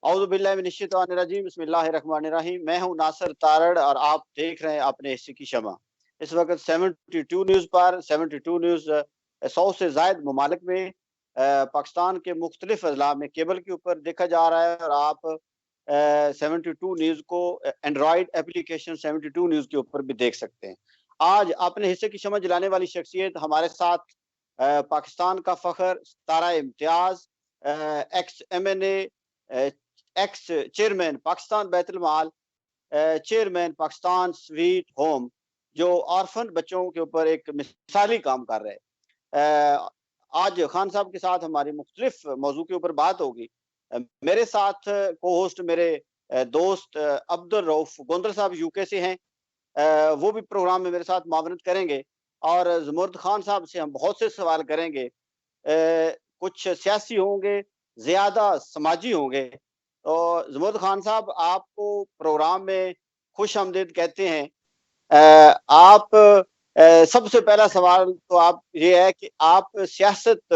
اعوذ باللہ من الشیطان الرجیم بسم اللہ الرحمن الرحیم۔ میں ہوں ناصر تارڑ اور آپ دیکھ رہے ہیں اپنے حصے کی شمع۔ اس وقت 72 نیوز پر 72 نیوز 100 سے زائد ممالک میں پاکستان کے مختلف اضلاع میں کیبل کے اوپر دیکھا جا رہا ہے، اور آپ 72 نیوز کو اینڈرائڈ اپلیکیشن 72 نیوز کے اوپر بھی دیکھ سکتے ہیں۔ آج اپنے حصے کی شمع جلانے والی شخصیت ہمارے ساتھ پاکستان کا فخر، ستارہ امتیاز، ایکس ایم این اے، ایکس چیئرمین پاکستان بیت المال، چیئرمین پاکستان سویٹ ہوم، جو آرفن بچوں کے اوپر ایک مثالی کام کر رہے۔ آج خان صاحب کے ساتھ ہماری مختلف موضوع کے اوپر بات ہوگی۔ میرے ساتھ کو ہوسٹ میرے دوست عبد الرؤف گوندل صاحب یو کے سے ہیں، وہ بھی پروگرام میں میرے ساتھ معاونت کریں گے، اور زمرد خان صاحب سے ہم بہت سے سوال کریں گے، کچھ سیاسی ہوں گے، زیادہ سماجی ہوں گے۔ تو زمرد خان صاحب، آپ کو پروگرام میں خوش آمدید کہتے ہیں۔ آپ سب سے پہلا سوال تو آپ یہ ہے کہ آپ سیاست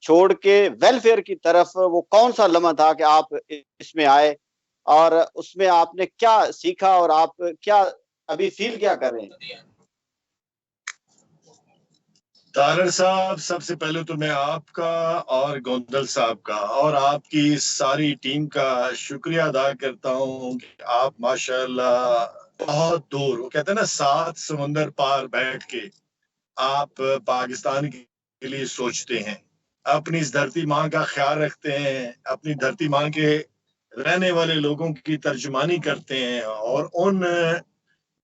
چھوڑ کے ویلفیئر کی طرف وہ کون سا لمحہ تھا کہ آپ اس میں آئے، اور اس میں آپ نے کیا سیکھا، اور آپ کیا ابھی فیل کیا کر رہے ہیں؟ تارڑ صاحب، سب سے پہلے تو میں آپ کا اور گوندل صاحب کا اور آپ کی ساری ٹیم کا شکریہ ادا کرتا ہوں کہ آپ ماشاءاللہ بہت دور، وہ کہتے ہیں نا 7 سمندر پار بیٹھ کے آپ پاکستان کے لیے سوچتے ہیں، اپنی اس دھرتی ماں کا خیال رکھتے ہیں، اپنی دھرتی ماں کے رہنے والے لوگوں کی ترجمانی کرتے ہیں، اور ان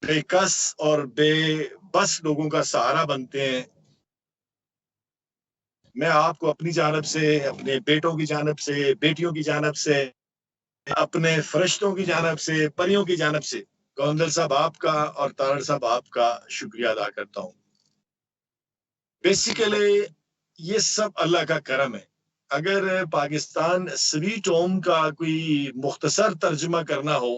بے کس اور بے بس لوگوں کا سہارا بنتے ہیں۔ میں آپ کو اپنی جانب سے، اپنے بیٹوں کی جانب سے، بیٹیوں کی جانب سے، اپنے فرشتوں کی جانب سے، پریوں کی جانب سے گوندل صاحب آپ کا اور تارڑ صاحب آپ کا شکریہ ادا کرتا ہوں۔ بیسیکلی یہ سب اللہ کا کرم ہے۔ اگر پاکستان سویٹ ہوم کا کوئی مختصر ترجمہ کرنا ہو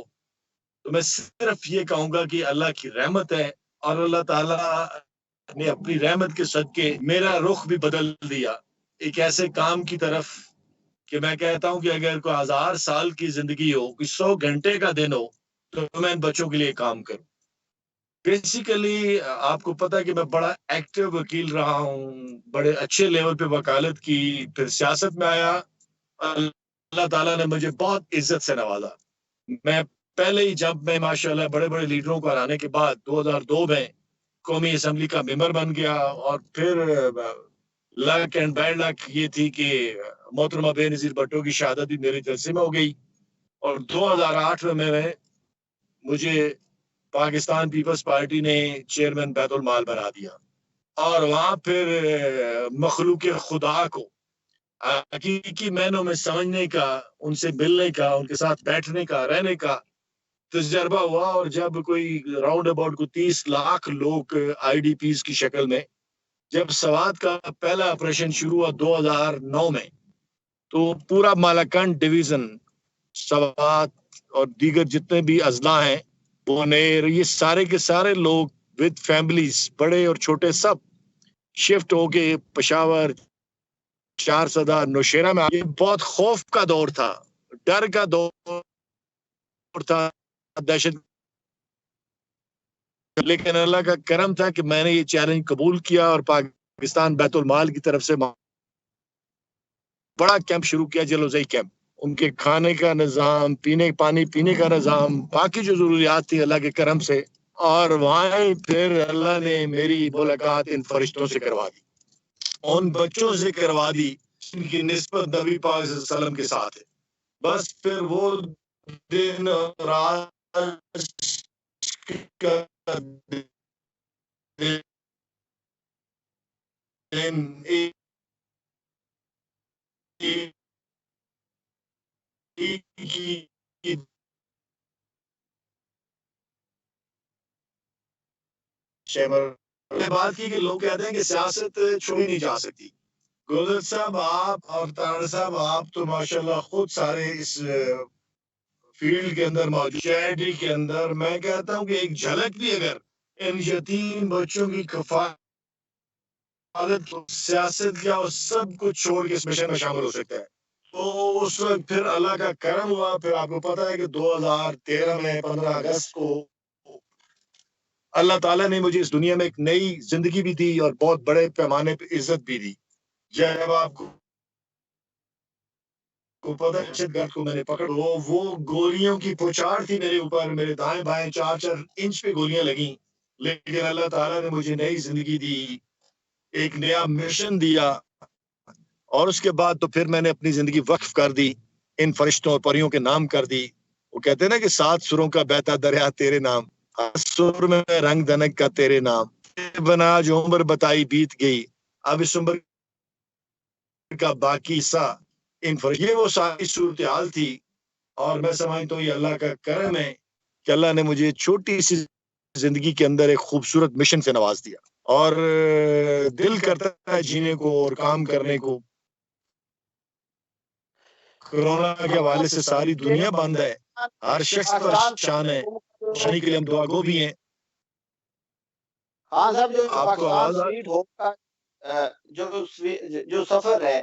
تو میں صرف یہ کہوں گا کہ اللہ کی رحمت ہے، اور اللہ تعالیٰ نے اپنی رحمت کے صدقے میرا رخ بھی بدل دیا ایک ایسے کام کی طرف کہ میں کہتا ہوں کہ اگر کوئی 1000 سال کی زندگی ہو، کوئی 100 گھنٹے کا دن ہو، تو میں ان بچوں کے لیے کام کروں۔ بیسیکلی آپ کو پتا ہے کہ میں بڑا ایکٹیو وکیل رہا ہوں، بڑے اچھے لیول پہ وکالت کی، پھر سیاست میں آیا، اللہ تعالیٰ نے مجھے بہت عزت سے نوازا۔ میں پہلے ہی جب میں ماشاءاللہ بڑے بڑے لیڈروں کو ہرانے کے بعد 2002 میں قومی اسمبلی کا ممبر بن گیا، اور پھر لک اینڈ بیڈ لک یہ تھی کہ محترمہ بے نظیر بھٹو کی شہادت بھی میری جلسے میں ہو گئی، اور 2008 میں مجھے پاکستان پیپلز پارٹی نے چیئرمین بیت المال بنا دیا، اور وہاں پھر مخلوق خدا کو حقیقی معنوں میں سمجھنے کا، ان سے ملنے کا، ان کے ساتھ بیٹھنے کا، رہنے کا تجربہ ہوا۔ اور جب کوئی راؤنڈ اباؤٹ کو 30 لاکھ لوگ آئی ڈی پیز کی شکل میں، جب سوات کا پہلا آپریشن شروع ہوا 2009 میں، تو پورا مالاکنڈ ڈویژن، سوات اور دیگر جتنے بھی اضلاع ہیں، بونیر، یہ سارے کے سارے لوگ ود فیملیز، بڑے اور چھوٹے، سب شفٹ ہو کے پشاور، 4 نوشیرہ میں۔ یہ بہت خوف کا دور تھا، ڈر کا دور تھا، دہشت، لیکن اللہ کا کرم تھا کہ میں نے یہ چیلنج قبول کیا، اور پاکستان بیت المال کی طرف سے بڑا کیمپ شروع کیا، جلوزئی کیمپ۔ ان کے کھانے کا نظام، پانی پینے کا نظام، باقی جو ضروریات تھی اللہ کے کرم سے، اور وہاں پھر اللہ نے میری ملاقات ان فرشتوں سے کروا دی، ان بچوں سے کروا دی جن کی نسبت نبی پاک صلی اللہ علیہ وسلم کے ساتھ ہے۔ بس پھر وہ دن رات بات کی کہ لوگ کہتے ہیں کہ سیاست چھوڑی نہیں جا سکتی۔ گوندل صاحب، آپ اور تارڑ صاحب، آپ تو ماشاءاللہ خود سارے اس فیلڈ کے اندر موجود، چیریٹی کے اندر، میں کہتا ہوں کہ ایک جھلک بھی اگر ان یتیم بچوں کی کفالت، سیاست کیا، سب کچھ چھوڑ کے اس مشن میں شامل ہو سکتا ہے۔ تو اس وقت پھر اللہ کا کرم ہوا. پھر آپ کو پتا ہے کہ 2013 میں 15 اگست کو اللہ تعالیٰ نے مجھے اس دنیا میں ایک نئی زندگی بھی دی اور بہت بڑے پیمانے پہ عزت بھی دی. جب آپ کو پتا ہے دہشت گرد کو میں نے پکڑ وہ گولیوں کی پوچھاڑ تھی میرے اوپر, میرے دائیں بائیں 4 انچ پہ گولیاں لگیں, لیکن اللہ تعالیٰ نے مجھے نئی زندگی دی, ایک نیا مشن دیا. اور اس کے بعد تو پھر میں نے اپنی زندگی وقف کر دی, ان فرشتوں اور پریوں کے نام کر دی. وہ کہتے ہیں نا کہ 7 سروں کا بہتا دریا تیرے نام, ہر سر میں رنگ دنک کا تیرے نام, بنا جو عمر بتائی بیت گئی, اب اس عمر کا باقی سا ان یہ وہ ساری صورتحال تھی. اور میں سمجھتا ہوں یہ اللہ کا کرم ہے کہ اللہ نے مجھے چھوٹی سی زندگی کے اندر ایک خوبصورت مشن سے نواز دیا, اور دل کرتا ہے جینے کو اور کام کرنے کو. کورونا کے حوالے سے ساری دنیا بند ہے, ہر شخص پریشان ہے, شانی کے لیے ہم دعا گو بھی ہیں. ہاں صاحب, جو آپ کو آواز سویٹ ہوپ کا جو سفر ہے,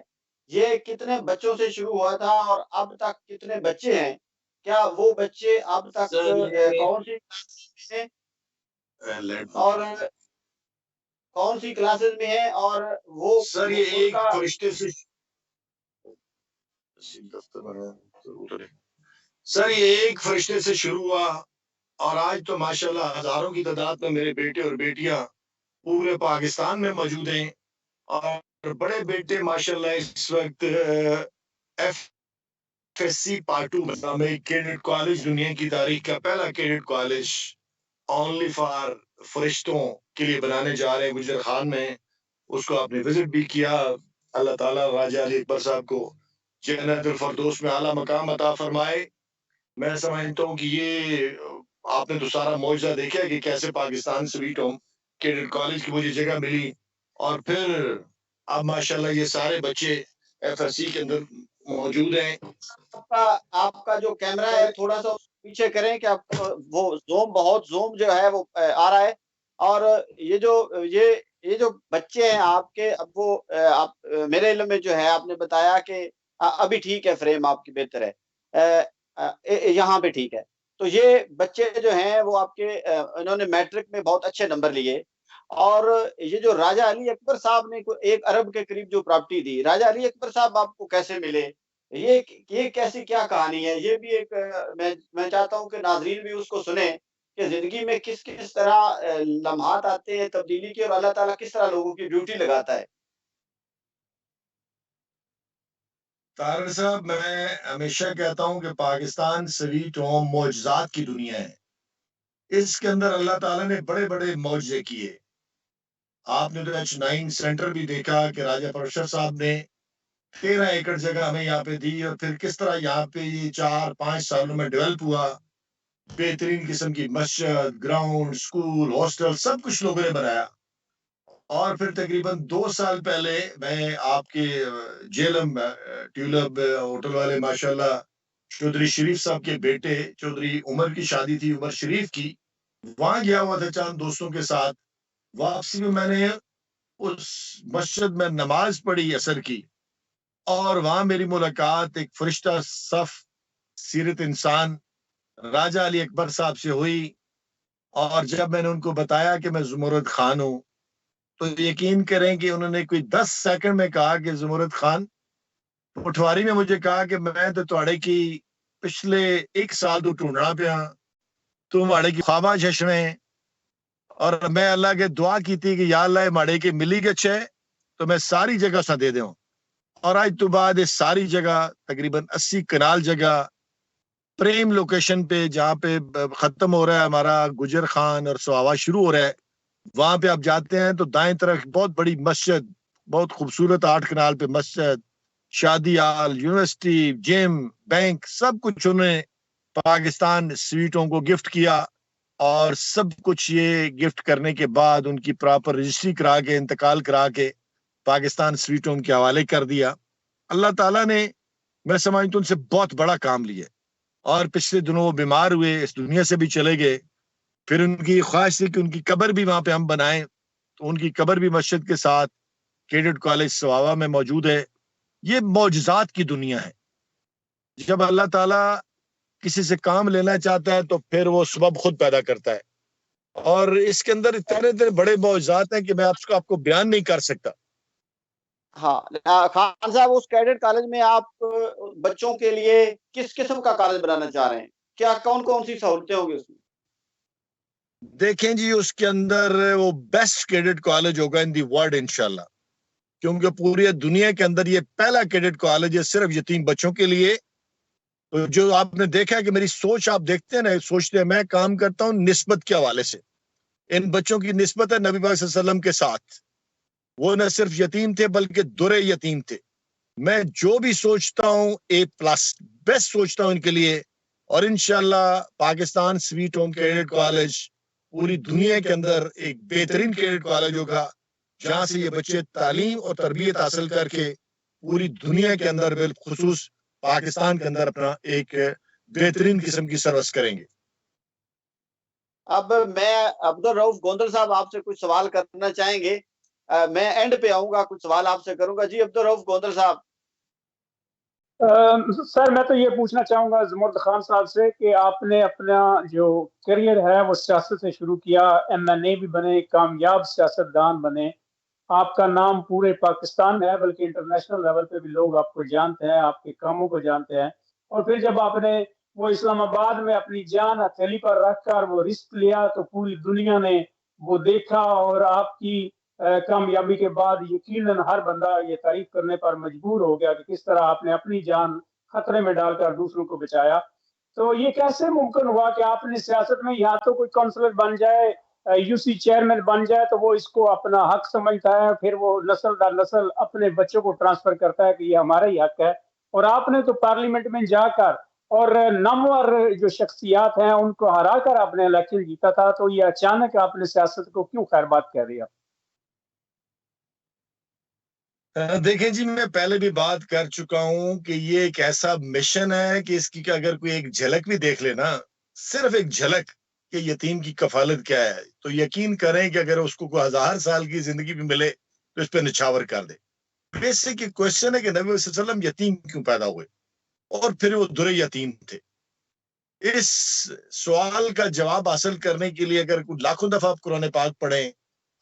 یہ کتنے بچوں سے شروع ہوا تھا اور اب تک کتنے بچے ہیں؟ کیا وہ بچے اب تک کون سی کلاسز میں ہیں اور کون سی کلاسز میں ہیں؟ اور وہ سر یہ ایک فرشتے سے سر یہ ایک فرشتے سے شروع ہوا, اور آج تو ماشاءاللہ ہزاروں کی تعداد میں میرے بیٹے اور بیٹیاں پورے پاکستان میں موجود ہیں. اور بڑے بیٹے ماشاءاللہ اس وقت FSC پارٹ 2 میں ایک کیڈٹ کالج, دنیا کی تاریخ کا پہلا کیڈٹ کالج اونلی فار فرشتوں کے لیے بنانے جا رہے ہیں گجر خان میں. اس کو آپ نے وزٹ بھی کیا. اللہ تعالیٰ راجہ علی اکبر صاحب کو جنت الفردوس میں اعلیٰ مقام عطا فرمائے. میں سمجھتا ہوں کہ یہ آپ نے تو سارا معجزہ دیکھا کہ کیسے Pakistan sweet home cadet college کی مجھے جگہ ملی, اور پھر اب ماشاءاللہ یہ سارے بچے FSC کے اندر موجود ہیں. آپ کا جو کیمرہ ہے تھوڑا سا پیچھے کریں کہ آپ وہ زوم جو ہے وہ آ رہا ہے. اور یہ جو بچے ہیں آپ کے, اب وہ آپ میرے علم میں جو ہے آپ نے بتایا کہ ابھی ٹھیک ہے, فریم آپ کی بہتر ہے, یہاں پہ ٹھیک ہے. تو یہ بچے جو ہیں وہ آپ کے انہوں نے میٹرک میں بہت اچھے نمبر لیے, اور یہ جو راجہ علی اکبر صاحب نے 1 ارب کے قریب جو پراپرٹی دی, راجہ علی اکبر صاحب آپ کو کیسے ملے؟ یہ کیسی کیا کہانی ہے؟ یہ بھی ایک میں چاہتا ہوں کہ ناظرین بھی اس کو سنیں کہ زندگی میں کس کس طرح لمحات آتے ہیں تبدیلی کے, اور اللہ تعالیٰ کس طرح لوگوں کی ڈیوٹی لگاتا ہے. طارق صاحب, میں ہمیشہ کہتا ہوں کہ پاکستان سویٹ ہوم معجزات کی دنیا ہے. اس کے اندر اللہ تعالیٰ نے بڑے بڑے معجزے کیے. آپ نے تو H9 سینٹر بھی دیکھا کہ راجہ پرشر صاحب نے 13 ایکڑ جگہ ہمیں یہاں پہ دی, اور پھر کس طرح یہاں پہ یہ 4-5 سالوں میں ڈیولپ ہوا. بہترین قسم کی مسجد, گراؤنڈ, سکول, ہاسٹل, سب کچھ لوگوں نے بنایا. اور پھر تقریباً 2 سال پہلے میں آپ کے جیلم ٹیولپ ہوٹل والے ماشاءاللہ چودھری شریف صاحب کے بیٹے چودھری عمر کی شادی تھی, عمر شریف کی, وہاں گیا ہوا تھا چند دوستوں کے ساتھ. واپسی میں نے اس مسجد میں نماز پڑھی عصر کی, اور وہاں میری ملاقات ایک فرشتہ صف سیرت انسان راجہ علی اکبر صاحب سے ہوئی. اور جب میں نے ان کو بتایا کہ میں زمرد خان ہوں, تو یقین کریں کہ انہوں نے کوئی 10 سیکنڈ میں کہا کہ زمرد خان, پٹواری میں مجھے کہا کہ میں تو تھوڑے کی پچھلے 1 سال تو ٹونڈنا پیا, تو ماڑے کی خوابہ چشمے. اور میں اللہ کے دعا کی تھی کہ یا اللہ ماڑے کے ملی گچھ ہے تو میں ساری جگہ سا دے دوں. اور آج تو بعد اس ساری جگہ تقریباً 80 کنال جگہ پریم لوکیشن پہ, جہاں پہ ختم ہو رہا ہے ہمارا گجر خان اور سواوا شروع ہو رہا ہے, وہاں پہ آپ جاتے ہیں تو دائیں طرف بہت بڑی مسجد, بہت خوبصورت 8 کنال پہ مسجد, شادی ہال, یونیورسٹی, جم, بینک, سب کچھ انہیں پاکستان سویٹوں کو گفٹ کیا. اور سب کچھ یہ گفٹ کرنے کے بعد ان کی پراپر رجسٹری کرا کے, انتقال کرا کے پاکستان سویٹ ہوم کے حوالے کر دیا. اللہ تعالیٰ نے, میں سمجھتا ہوں, ان سے بہت بڑا کام لیا. اور پچھلے دنوں وہ بیمار ہوئے, اس دنیا سے بھی چلے گئے. پھر ان کی خواہش تھی کہ ان کی قبر بھی وہاں پہ ہم بنائیں, تو ان کی قبر بھی مسجد کے ساتھ کیڈٹ کالج سواوا میں موجود ہے. یہ معجزات کی دنیا ہے. جب اللہ تعالیٰ کسی سے کام لینا چاہتا ہے تو پھر وہ سبب خود پیدا کرتا ہے، اور اس کے اندر اتنے بڑے معجزات ہیں کہ میں آپ کو بیان نہیں کر سکتا۔ ہاں خان صاحب، اس کیڈٹ کالج میں آپ بچوں کے لیے کس قسم کا کالج بنانا چاہ رہے ہیں؟ کیا کون کون سی سہولتیں ہوں گی اس میں؟ دیکھیں جی، اس کے اندر وہ بیسٹ کیڈٹ کالج ہوگا ان دی ورلڈ انشاءاللہ، کیونکہ پوری دنیا کے اندر یہ پہلا کیڈٹ کالج ہے صرف یتیم بچوں کے لیے۔ تو جو آپ نے دیکھا کہ میری سوچ آپ دیکھتے ہیں نا، سوچتے ہیں میں کام کرتا ہوں نسبت کے حوالے سے، ان بچوں کی نسبت ہے نبی پاک صلی اللہ علیہ وسلم کے ساتھ۔ وہ نہ صرف یتیم تھے بلکہ درے یتیم تھے۔ میں جو بھی سوچتا ہوں A+ بیسٹ سوچتا ہوں ان کے لیے، اور انشاءاللہ Pakistan sweet home cadet college پوری دنیا کے اندر ایک بہترین کیڈٹ کالج ہوگا، جہاں سے یہ بچے تعلیم اور تربیت حاصل کر کے پوری دنیا کے اندر بالخصوص پاکستان کے اندر اپنا ایک بہترین قسم کی سروس کریں گے۔ اب میں عبدالرؤف گوندل صاحب آپ سے کچھ سوال کرنا چاہیں گے؟ میں اینڈ پہ آؤں گا، کچھ سوال آپ سے کروں گا۔ جی عبدالرؤف گوندل صاحب۔ سر میں تو یہ پوچھنا چاہوں گا زمرد خان صاحب سے کہ آپ نے اپنا جو کیریئر ہے وہ سیاست سے شروع کیا، MNA بھی بنے، کامیاب سیاستدان بنے، آپ کا نام پورے پاکستان میں ہے بلکہ انٹرنیشنل لیول پہ بھی لوگ آپ کو جانتے ہیں، آپ کے کاموں کو جانتے ہیں، اور پھر جب آپ نے وہ اسلام آباد میں اپنی جان ہتھیلی پر رکھ کر وہ رسک لیا تو پوری دنیا نے وہ دیکھا، اور آپ کی کامیابی کے بعد یقیناً ہر بندہ یہ تعریف کرنے پر مجبور ہو گیا کہ کس طرح آپ نے اپنی جان خطرے میں ڈال کر دوسروں کو بچایا۔ تو یہ کیسے ممکن ہوا کہ آپ نے سیاست میں یا تو کوئی کونسلر بن جائے، UC چیئرمین بن جائے تو وہ اس کو اپنا حق سمجھتا ہے، پھر وہ نسل در نسل اپنے بچوں کو ٹرانسفر کرتا ہے کہ یہ ہمارا ہی حق ہے، اور آپ نے تو پارلیمنٹ میں جا کر اور نامور جو شخصیات ہیں ان کو ہرا کر آپ نے الیکشن جیتا تھا، تو یہ اچانک آپ نے سیاست کو کیوں خیر بات کہہ دیا؟ دیکھیں جی، میں پہلے بھی بات کر چکا ہوں کہ یہ ایک ایسا مشن ہے کہ اس کی اگر کوئی ایک جھلک بھی دیکھ لے نا، صرف ایک جھلک کہ یتیم کی کفالت کیا ہے، تو یقین کریں کہ اگر اس کو کوئی 1000 سال کی زندگی بھی ملے تو اس پہ نچھاور کر دے۔ بیسک کوشچن ہے کہ نبی صلی اللہ علیہ وسلم یتیم کیوں پیدا ہوئے، اور پھر وہ درے یتیم تھے۔ اس سوال کا جواب حاصل کرنے کے لیے اگر کوئی لاکھوں دفعہ آپ قرآن پاک پڑھیں،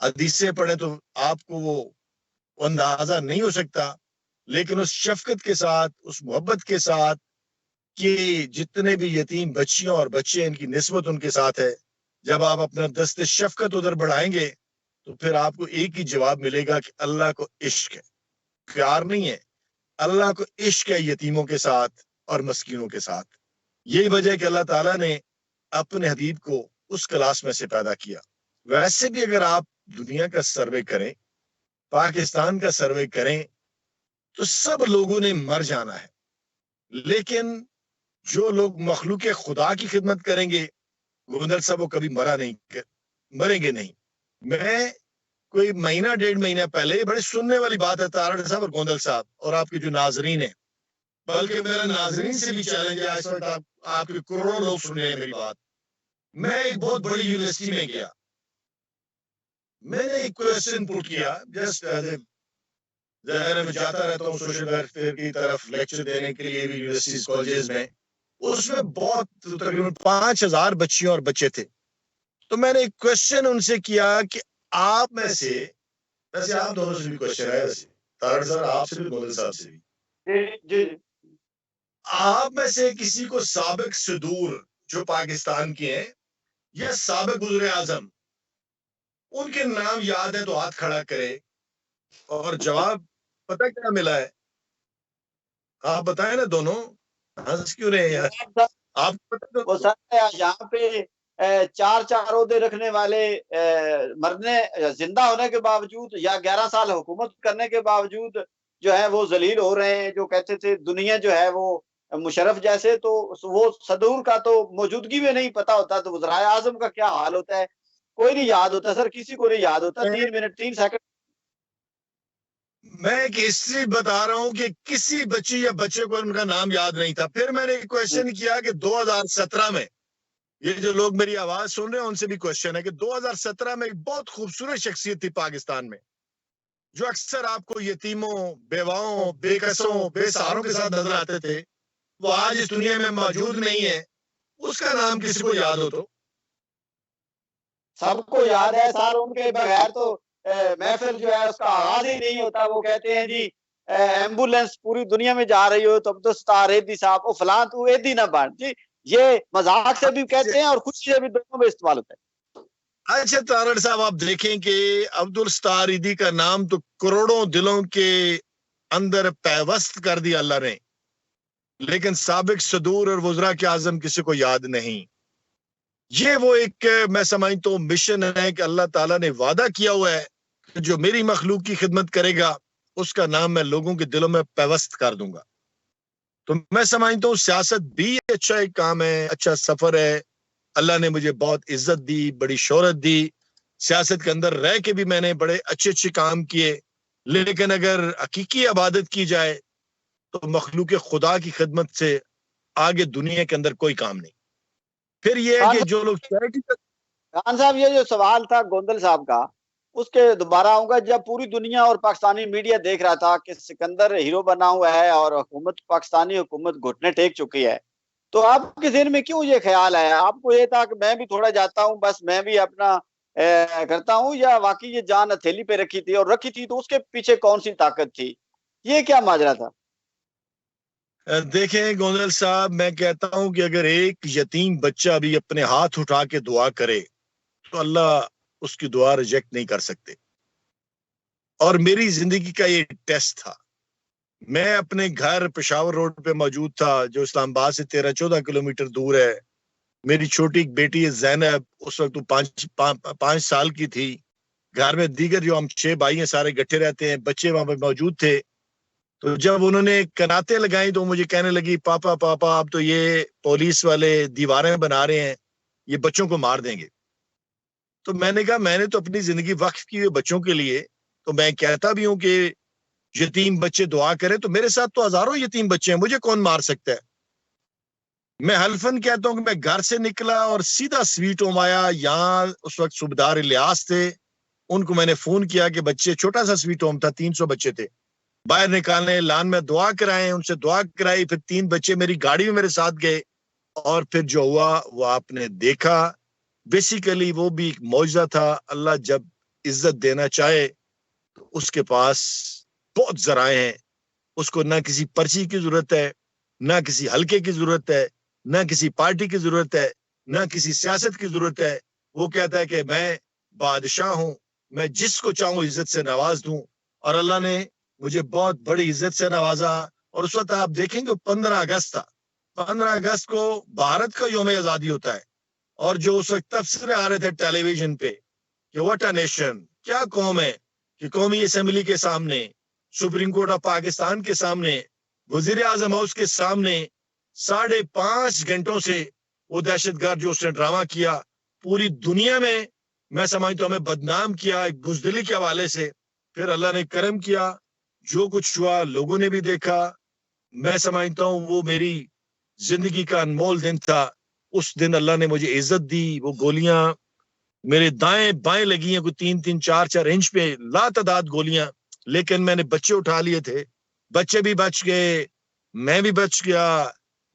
حدیثیں پڑھیں، تو آپ کو وہ اندازہ نہیں ہو سکتا۔ لیکن اس شفقت کے ساتھ، اس محبت کے ساتھ کہ جتنے بھی یتیم بچیاں اور بچے ان کی نسبت ان کے ساتھ ہے، جب آپ اپنا دست شفقت ادھر بڑھائیں گے تو پھر آپ کو ایک ہی جواب ملے گا کہ اللہ کو عشق ہے، پیار نہیں ہے، اللہ کو عشق ہے یتیموں کے ساتھ اور مسکینوں کے ساتھ۔ یہی وجہ ہے کہ اللہ تعالیٰ نے اپنے حبیب کو اس کلاس میں سے پیدا کیا۔ ویسے بھی اگر آپ دنیا کا سروے کریں، پاکستان کا سروے کریں، تو سب لوگوں نے مر جانا ہے، لیکن جو لوگ مخلوق خدا کی خدمت کریں گے، گوندل صاحب وہ کبھی مریں گے نہیں۔ میں کوئی مہینہ 1.5 مہینہ پہلے، بڑے سننے والی بات ہے تارڑ صاحب اور گوندل صاحب اور آپ کے جو ناظرین ہیں، بلکہ میرا ناظرین سے بھی چیلنج ہے، اس وقت آپ کے کروڑوں لوگ سن رہے ہیں میری بات۔ میں ایک بہت بڑی یونیورسٹی میں گیا، میں نے ایک کویسچن پٹ کیا، جسٹ میں جاتا رہتا ہوں سوشل ویلفیئر کی طرف لیکچر دینے کے لیے بھی یونیورسٹیز کالجز میں، اس میں بہت تقریباً 5000 بچیاں اور بچے تھے۔ تو میں نے ایک کویسچن ان سے کیا کہ آپ میں سے، ویسے آپ دونوں سے بھی کویسچن ہے، ویسے تارڑ سر آپ سے بھی، گوندل صاحب سے بھی، جی آپ میں سے کسی کو سابق صدور جو پاکستان کے ہیں یا سابق وزیر اعظم ان کے نام یاد ہے تو ہاتھ کھڑا کرے، اور جواب پتہ کیا ملا ہے؟ آپ بتائیں نا دونوں، ہنس کیوں رہے ہیں یار؟ آپ وہ سر یہاں پہ 4 عہدے رکھنے والے مرنے زندہ ہونے کے باوجود یا 11 سال حکومت کرنے کے باوجود جو ہے وہ ذلیل ہو رہے ہیں، جو کہتے تھے دنیا جو ہے وہ مشرف جیسے، تو وہ صدور کا تو موجودگی میں نہیں پتا ہوتا، تو وزرائے اعظم کا کیا حال ہوتا ہے؟ کوئی نہیں یاد ہوتا سر، کسی کو نہیں یاد ہوتا۔ 3 منٹ 3 سیکنڈ میں ایک ہسٹری بتا رہا ہوں کہ کسی بچی یا بچے کو ان کا نام یاد نہیں تھا۔ پھر میں نے ایک کویسچن کیا کہ 2017 میں، یہ جو لوگ میری آواز سن رہے ہیں ان سے بھی کویسچن ہے کہ 2017 میں ایک بہت خوبصورت شخصیت تھی پاکستان میں، جو اکثر آپ کو یتیموں، بیواؤں، بے کسوں، بے سہاروں کے ساتھ نظر آتے تھے، وہ آج اس دنیا میں موجود نہیں ہے، اس کا نام کسی کو یاد ہو تو؟ سب کو یاد ہے سر، ان کے بغیر تو محفل جو ہے اس کا آغاز ہی نہیں ہوتا. وہ کہتے ہیں جی ایمبولینس پوری دنیا میں جا رہی ہو تو عبدالستار ایدی صاحب او فلاں تو ایدی نہ بن جی. یہ مذاق سے بھی کہتے ہیں اور خوشی سے بھی، دونوں میں استعمال ہوتا ہے. اچھا تارڑ صاحب، آپ دیکھیں کہ عبدالستار ایدی کا نام تو کروڑوں دلوں کے اندر پیوست کر دیا اللہ نے، لیکن سابق صدور اور وزراء کے اعظم کسی کو یاد نہیں. یہ وہ ایک میں سمجھتا ہوں مشن ہے کہ اللہ تعالیٰ نے وعدہ کیا ہوا ہے کہ جو میری مخلوق کی خدمت کرے گا اس کا نام میں لوگوں کے دلوں میں پیوست کر دوں گا. تو میں سمجھتا ہوں سیاست بھی اچھا ایک کام ہے، اچھا سفر ہے. اللہ نے مجھے بہت عزت دی، بڑی شہرت دی، سیاست کے اندر رہ کے بھی میں نے بڑے اچھے اچھے کام کیے، لیکن اگر حقیقی عبادت کی جائے تو مخلوق خدا کی خدمت سے آگے دنیا کے اندر کوئی کام نہیں. پھر یہ ہے کہ جو لوگ خان صاحب یہ جو سوال تھا گوندل صاحب کا، اس کے دوبارہ آؤں گا. جب پوری دنیا اور پاکستانی میڈیا دیکھ رہا تھا کہ سکندر ہیرو بنا ہوا ہے اور پاکستانی حکومت گھٹنے ٹیک چکی ہے، تو آپ کے ذہن میں کیوں یہ خیال آیا؟ آپ کو یہ تھا کہ میں بھی تھوڑا جاتا ہوں، بس میں بھی اپنا کرتا ہوں، یا واقعی یہ جان ہتھیلی پہ رکھی تھی، اور رکھی تھی تو اس کے پیچھے کون سی طاقت تھی؟ یہ کیا ماجرا تھا؟ دیکھیں گوندل صاحب، میں کہتا ہوں کہ اگر ایک یتیم بچہ بھی اپنے ہاتھ اٹھا کے دعا کرے تو اللہ اس کی دعا ریجیکٹ نہیں کر سکتے. اور میری زندگی کا یہ ٹیسٹ تھا. میں اپنے گھر پشاور روڈ پہ موجود تھا جو اسلام آباد سے 13-14 کلومیٹر دور ہے. میری چھوٹی بیٹی ہے زینب، اس وقت وہ 5 سال کی تھی. گھر میں دیگر جو ہم 6 بھائی ہیں سارے گٹھے رہتے ہیں، بچے وہاں پہ موجود تھے. تو جب انہوں نے کناتیں لگائیں تو مجھے کہنے لگی پاپا اب تو یہ پولیس والے دیواریں بنا رہے ہیں، یہ بچوں کو مار دیں گے. تو میں نے کہا میں نے تو اپنی زندگی وقف کی ہوئی بچوں کے لیے، تو میں کہتا بھی ہوں کہ یتیم بچے دعا کریں، تو میرے ساتھ تو ہزاروں یتیم بچے ہیں، مجھے کون مار سکتا ہے؟ میں حلفن کہتا ہوں کہ میں گھر سے نکلا اور سیدھا سویٹ ہوم آیا. یہاں اس وقت صوبیدار الیاس تھے، ان کو میں نے فون کیا کہ بچے، چھوٹا سا سویٹ ہوم تھا، 300 بچے تھے، باہر نکالنے، لان میں دعا کرائیں، ان سے دعا کرائی. پھر 3 بچے میری گاڑی میں میرے ساتھ گئے، اور پھر جو ہوا وہ آپ نے دیکھا. بیسیکلی وہ بھی ایک معجزہ تھا. اللہ جب عزت دینا چاہے تو اس کے پاس بہت ذرائع ہیں. اس کو نہ کسی پرچی کی ضرورت ہے، نہ کسی حلقے کی ضرورت ہے، نہ کسی پارٹی کی ضرورت ہے، نہ کسی سیاست کی ضرورت ہے. وہ کہتا ہے کہ میں بادشاہ ہوں، میں جس کو چاہوں عزت سے نواز دوں. اور اللہ نے مجھے بہت بڑی عزت سے نوازا. اور اس وقت آپ دیکھیں گے 15 اگست تھا. 15 اگست کو بھارت کا یوم آزادی ہوتا ہے، اور جو اس وقت تبصرے آ رہے تھے ٹیلی ویژن پہ کہ واٹ اے نیشن، کیا قوم ہے کہ قومی اسمبلی کے سامنے، سپریم کورٹ آف پاکستان کے سامنے، وزیر اعظم ہاؤس کے سامنے 5.5 گھنٹوں سے وہ دہشت گرد جو اس نے ڈرامہ کیا، پوری دنیا میں سمجھتا ہوں ہمیں بدنام کیا ایک بزدلی کے حوالے سے. پھر اللہ نے کرم کیا، جو کچھ ہوا لوگوں نے بھی دیکھا. میں سمجھتا ہوں وہ میری زندگی کا انمول دن تھا. اس دن اللہ نے مجھے عزت دی. وہ گولیاں میرے دائیں بائیں لگی ہیں، کوئی 3-3 4-4 انچ پہ لا تعداد گولیاں، لیکن میں نے بچے اٹھا لیے تھے. بچے بھی بچ گئے، میں بھی بچ گیا،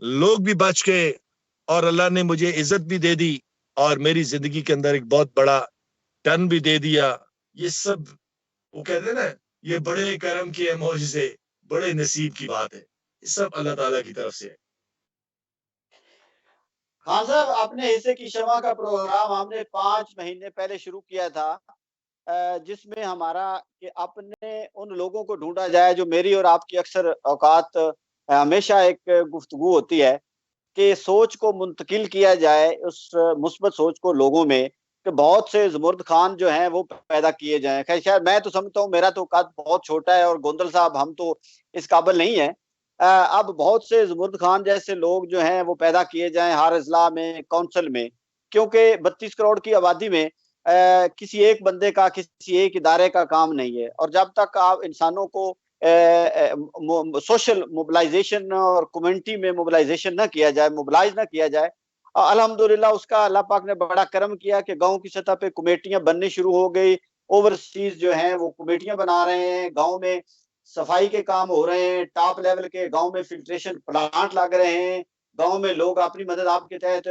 لوگ بھی بچ گئے، اور اللہ نے مجھے عزت بھی دے دی اور میری زندگی کے اندر ایک بہت بڑا ٹرن بھی دے دیا. یہ سب وہ کہتے ہیں نا، یہ بڑے کرم کے معجزے، بڑے نصیب کی بات ہے. یہ سب اللہ تعالیٰ کی طرف سے ہے. خان صاحب، اپنے حصے کی شمع کا پروگرام ہم نے 5 مہینے پہلے شروع کیا تھا، جس میں ہمارا کہ اپنے ان لوگوں کو ڈھونڈا جائے جو میری اور آپ کی اکثر اوقات ہمیشہ ایک گفتگو ہوتی ہے کہ سوچ کو منتقل کیا جائے، اس مثبت سوچ کو لوگوں میں، کہ بہت سے زمرد خان جو ہیں وہ پیدا کیے جائیں. خیر شاید میں تو سمجھتا ہوں میرا تو قد بہت چھوٹا ہے، اور گوندل صاحب ہم تو اس قابل نہیں ہیں. اب بہت سے زمرد خان جیسے لوگ جو ہیں وہ پیدا کیے جائیں ہر اضلاع میں، کونسل میں، کیونکہ 32 کروڑ کی آبادی میں کسی ایک بندے کا، کسی ایک ادارے کا کام نہیں ہے. اور جب تک آپ انسانوں کو سوشل موبلائزیشن اور کمیونٹی میں موبلائزیشن نہ کیا جائے، موبلائز نہ کیا جائے، الحمدللہ اس کا اللہ پاک نے بڑا کرم کیا کہ گاؤں کی سطح پہ کمیٹیاں بننے شروع ہو گئی. اوورسیز جو ہیں وہ کمیٹیاں بنا رہے ہیں گاؤں میں. صفائی کے کام ہو رہے ہیں، ٹاپ لیول کے گاؤں میں فلٹریشن پلانٹ لگ رہے ہیں، گاؤں میں لوگ اپنی مدد آپ کے تحت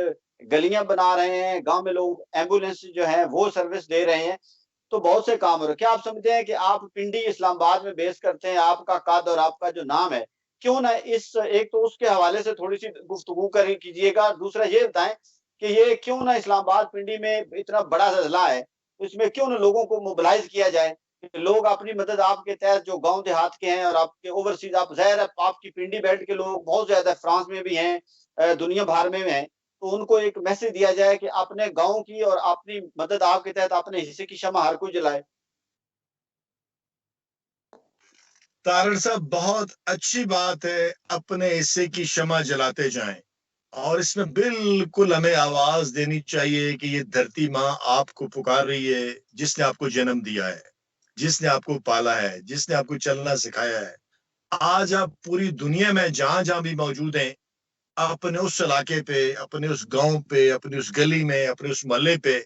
گلیاں بنا رہے ہیں، گاؤں میں لوگ ایمبولینس جو ہے وہ سروس دے رہے ہیں، تو بہت سے کام ہو رہے ہیں۔ کیا آپ سمجھتے ہیں کہ آپ پنڈی اسلام آباد میں بیس کرتے ہیں، آپ کا قد اور آپ کا جو نام ہے، کیوں نہ اس ایک تو اس کے حوالے سے تھوڑی سی گفتگو کیجیے گا، دوسرا یہ بتائیں کہ یہ کیوں نہ اسلام آباد پنڈی میں اتنا بڑا زلزلہ ہے، اس میں کیوں نہ لوگوں کو موبلائز کیا جائے، کہ لوگ اپنی مدد آپ کے تحت جو گاؤں دیہات کے ہیں اور آپ کے اوورسیز، آپ ظاہر ہے آپ کی پنڈی بیلٹ کے لوگ بہت زیادہ فرانس میں بھی ہیں، دنیا بھر میں ہیں، تو ان کو ایک میسج دیا جائے کہ اپنے گاؤں کی اور اپنی مدد آپ کے تحت اپنے حصے کی شمع ہر کوئی جلائے۔ طارڑ صاحب، بہت اچھی بات ہے، اپنے حصے کی شمع جلاتے جائیں، اور اس میں بالکل ہمیں آواز دینی چاہیے کہ یہ دھرتی ماں آپ کو پکار رہی ہے، جس نے آپ کو جنم دیا ہے، جس نے آپ کو پالا ہے، جس نے آپ کو چلنا سکھایا ہے۔ آج آپ پوری دنیا میں جہاں جہاں بھی موجود ہیں، اپنے اس علاقے پہ، اپنے اس گاؤں پہ، اپنی اس گلی میں، اپنے اس محلے پہ،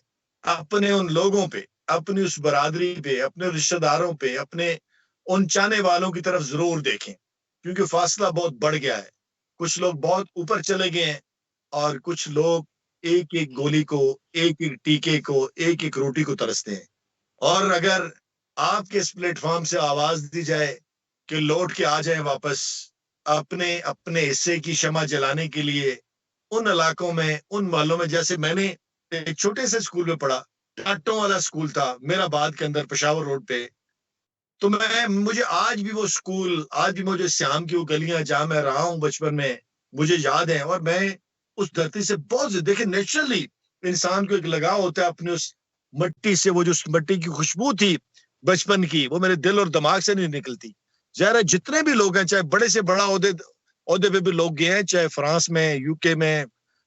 اپنے ان لوگوں پہ، اپنی اس برادری پہ، اپنے رشتہ داروں پہ، اپنے ان چاہنے والوں کی طرف ضرور دیکھیں، کیونکہ فاصلہ بہت بڑھ گیا ہے۔ کچھ لوگ بہت اوپر چلے گئے ہیں، اور کچھ لوگ ایک ایک گولی کو، ایک ایک ٹیکے کو، ایک ایک روٹی کو ترستے ہیں۔ اور اگر آپ کے اس پلیٹ فارم سے آواز دی جائے کہ لوٹ کے آ جائیں واپس اپنے اپنے حصے کی شمع جلانے کے لیے، ان علاقوں میں، ان محلوں میں، جیسے میں نے ایک چھوٹے سے اسکول میں پڑھا، ٹاٹوں والا اسکول تھا میرا آباد کے اندر پشاور روڈ پہ، تو مجھے آج بھی وہ اسکول، آج بھی مجھے سیام کی وہ گلیاں جہاں میں رہا ہوں بچپن میں مجھے یاد ہیں، اور میں اس دھرتی سے بہت سے دیکھیں، نیچرلی انسان کو ایک لگاؤ ہوتا ہے اپنے اس مٹی سے، وہ جو اس مٹی کی خوشبو تھی بچپن کی، وہ میرے دل اور دماغ سے نہیں نکلتی۔ ظاہر ہے جتنے بھی لوگ ہیں، چاہے بڑے سے بڑا عہدے پہ بھی لوگ گئے ہیں، چاہے فرانس میں، یو کے میں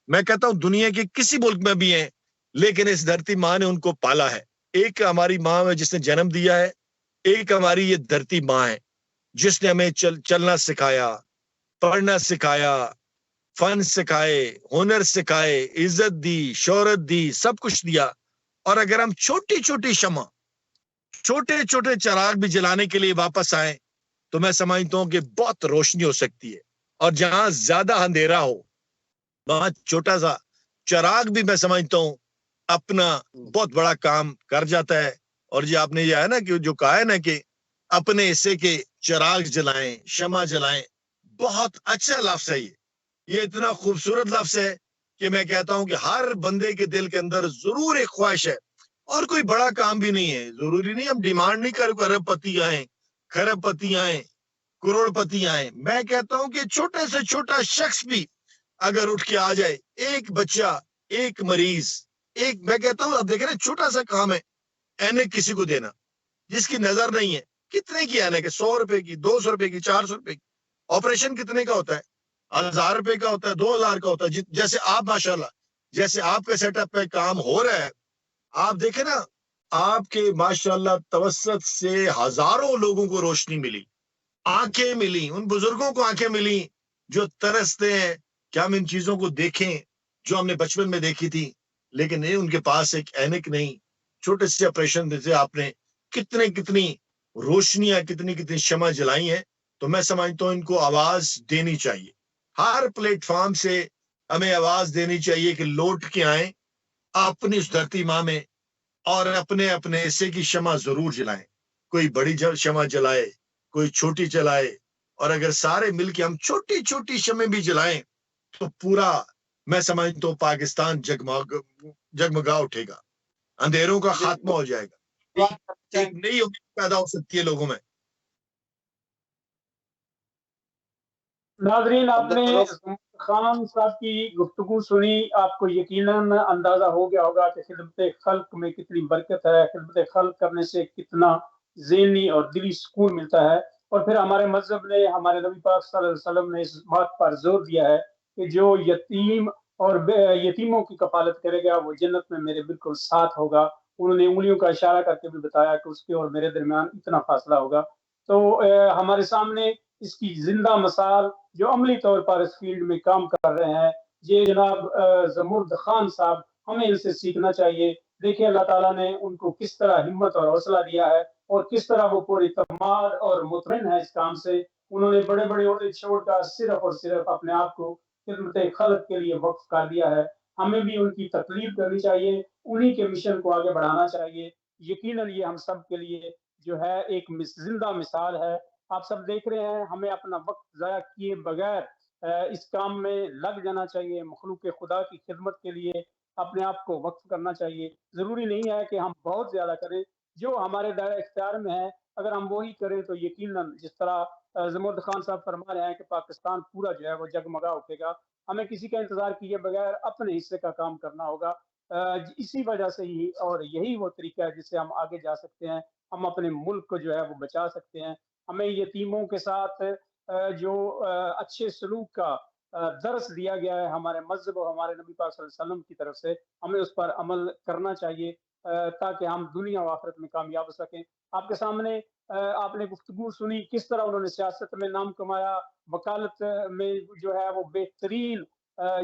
کہتا ہوں دنیا کے کسی ملک میں بھی ہیں، لیکن اس دھرتی ماں نے ان کو پالا ہے۔ ایک ہماری ماں ہے جس نے جنم دیا ہے، ایک ہماری یہ دھرتی ماں ہے جس نے ہمیں چلنا سکھایا، پڑھنا سکھایا، فن سکھائے، ہنر سکھائے، عزت دی، شہرت دی، سب کچھ دیا۔ اور اگر ہم چھوٹی چھوٹی شمع، چھوٹے چھوٹے چراغ بھی جلانے کے لیے واپس آئیں تو میں سمجھتا ہوں کہ بہت روشنی ہو سکتی ہے، اور جہاں زیادہ اندھیرا ہو وہاں چھوٹا سا چراغ بھی میں سمجھتا ہوں اپنا بہت بڑا کام کر جاتا ہے۔ اور جی آپ نے یہ ہے نا کہ جو کہا ہے نا کہ اپنے حصے کے چراغ جلائیں، شمع جلائیں، بہت اچھا لفظ ہے یہ اتنا خوبصورت لفظ ہے کہ میں کہتا ہوں کہ ہر بندے کے دل کے اندر ضرور ایک خواہش ہے، اور کوئی بڑا کام بھی نہیں ہے، ضروری نہیں ہم ڈیمانڈ نہیں کر ارب پتی آئیں، کھرب پتی آئیں، کروڑ پتی آئیں۔ میں کہتا ہوں کہ چھوٹے سے چھوٹا شخص بھی اگر اٹھ کے آ جائے، ایک بچہ، ایک مریض، ایک، میں کہتا ہوں اب دیکھیں نا چھوٹا سا کام ہے، اینک کسی کو دینا جس کی نظر نہیں ہے، کتنے کی اینک ہے؟ 100 روپے کی، 200 روپے کی، 400 روپے کی۔ آپریشن کتنے کا ہوتا ہے؟ 1000 روپے کا ہوتا ہے، 2000 کا ہوتا ہے۔ جیسے آپ ماشاءاللہ، جیسے آپ کے سیٹ اپ پہ کام ہو رہا ہے، آپ دیکھیں نا، آپ کے ماشاءاللہ توسط سے ہزاروں لوگوں کو روشنی ملی، آنکھیں ملی، ان بزرگوں کو آنکھیں ملی جو ترستے ہیں کہ ہم ان چیزوں کو دیکھیں جو ہم نے بچپن میں دیکھی تھی، لیکن نہیں، ان کے پاس ایک اینک نہیں، چھوٹے سے آپریشن سے آپ نے کتنی روشنیاں، کتنی شمع جلائی ہیں۔ تو میں سمجھتا ہوں ان کو آواز دینی چاہیے، ہر پلیٹ فارم سے ہمیں آواز دینی چاہیے کہ لوٹ کے آئیں اپنی اس دھرتی ماں میں، اور اپنے اپنے حصے کی شمع ضرور جلائیں۔ کوئی بڑی شمع جلائے، کوئی چھوٹی جلائے، اور اگر سارے مل کے ہم چھوٹی چھوٹی شمع بھی جلائیں تو پورا، میں سمجھتا ہوں پاکستان جگمگا اٹھے گا، اندھیروں کا خاتمہ ہو جائے گا، ایک نئی امید پیدا ہو سکتی ہے لوگوں میں۔ ناظرین، آپ نے خان صاحب کی گفتگو سنی، آپ کو یقیناً اندازہ ہو گیا ہوگا کہ خدمت خلق میں کتنی برکت ہے، خدمت خلق کرنے سے کتنا ذہنی اور دلی سکون ملتا ہے۔ اور پھر ہمارے مذہب نے، ہمارے نبی پاک صلی اللہ علیہ وسلم نے اس بات پر زور دیا ہے کہ جو یتیم اور یتیموں کی کفالت کرے گا وہ جنت میں میرے بالکل ساتھ ہوگا۔ انہوں نے انگلیوں کا اشارہ کر کے بھی بتایا کہ اس کے اور میرے درمیان اتنا فاصلہ ہوگا۔ تو ہمارے سامنے اس کی زندہ مثال جو عملی طور پر اس فیلڈ میں کام کر رہے ہیں، یہ جناب زمرد خان صاحب، ہمیں ان سے سیکھنا چاہیے۔ دیکھیں اللہ تعالیٰ نے ان کو کس طرح ہمت اور حوصلہ دیا ہے، اور کس طرح وہ پوری اعتماد اور مطمئن ہے اس کام سے. انہوں نے بڑے بڑے عہدے چھوڑ کر صرف اور صرف اپنے آپ کو خدمت خلق کے لیے وقف کر دیا ہے. ہمیں بھی ان کی تکلیف کرنی چاہیے، انہی کے مشن کو آگے بڑھانا چاہیے. یقیناً یہ ہم سب کے لیے جو ہے ایک زندہ مثال ہے. آپ سب دیکھ رہے ہیں، ہمیں اپنا وقت ضائع کیے بغیر اس کام میں لگ جانا چاہیے. مخلوق خدا کی خدمت کے لیے اپنے آپ کو وقف کرنا چاہیے. ضروری نہیں ہے کہ ہم بہت زیادہ کریں، جو ہمارے دائرہ اختیار میں ہے اگر ہم وہی کریں تو یقیناً جس طرح زمرد خان صاحب فرما رہے ہیں کہ پاکستان پورا جو ہے وہ جگمگا اٹھے گا. ہمیں کسی کا انتظار کیے بغیر اپنے حصے کا کام کرنا ہوگا. اسی وجہ سے ہی اور یہی وہ طریقہ ہے جس سے ہم آگے جا سکتے ہیں، ہم اپنے ملک کو جو ہے وہ بچا سکتے ہیں. ہمیں یتیموں کے ساتھ جو اچھے سلوک کا درس دیا گیا ہے ہمارے مذہب اور ہمارے نبی پاک صلی اللہ علیہ وسلم کی طرف سے، ہمیں اس پر عمل کرنا چاہیے تاکہ ہم دنیا و آخرت میں کامیاب ہو سکیں. آپ کے سامنے آپ نے گفتگو سنی کس طرح انہوں نے سیاست میں نام کمایا. وکالت میں جو ہے وہ بہترین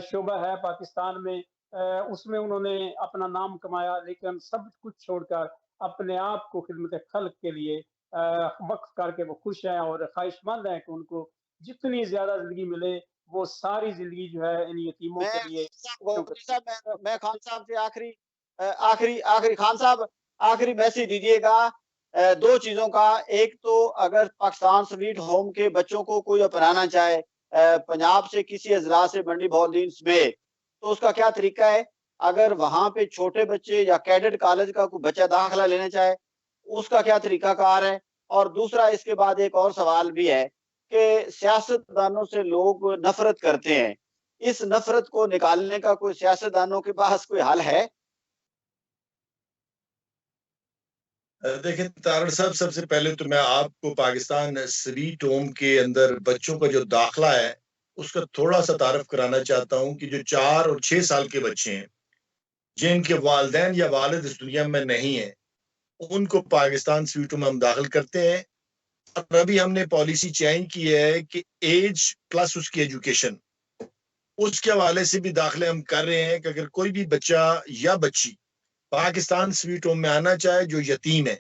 شعبہ ہے پاکستان میں، اس میں انہوں نے اپنا نام کمایا، لیکن سب کچھ چھوڑ کر اپنے آپ کو خدمت خلق کے لیے وقف کر کے وہ خوش ہیں اور خواہش مند ہیں کہ ان کو جتنی زیادہ زندگی ملے وہ ساری زندگی جو ہے ان یتیموں کے لیے. میں خان صاحب سے آخری خان صاحب آخری میسج دیجیے گا دو چیزوں کا. ایک تو اگر پاکستان سویٹ ہوم کے بچوں کو کوئی اپنانا چاہے پنجاب سے کسی اضلاع سے منڈی بہاؤالدین سمیت، تو اس کا کیا طریقہ ہے؟ اگر وہاں پہ چھوٹے بچے یا کیڈٹ کالج کا کوئی بچہ داخلہ لینا چاہے اس کا کیا طریقہ کار ہے؟ اور دوسرا اس کے بعد ایک اور سوال بھی ہے کہ سیاستدانوں سے لوگ نفرت کرتے ہیں، اس نفرت کو نکالنے کا کوئی سیاستدانوں کے پاس کوئی حل ہے؟ دیکھیں تارڑ صاحب، سب سے پہلے تو میں آپ کو پاکستان سویٹ ہوم کے اندر بچوں کا جو داخلہ ہے اس کا تھوڑا سا تعارف کرانا چاہتا ہوں کہ جو 4 اور 6 سال کے بچے ہیں جن کے والدین یا والد اس دنیا میں نہیں ہیں، ان کو پاکستان سویٹ ہوم میں ہم داخل کرتے ہیں. اور ابھی ہم نے پالیسی چینج کی ہے کہ ایج پلس اس کی ایجوکیشن، اس کے حوالے سے بھی داخلے ہم کر رہے ہیں کہ اگر کوئی بھی بچہ یا بچی پاکستان سویٹ ہوم میں آنا چاہے جو یتیم ہے،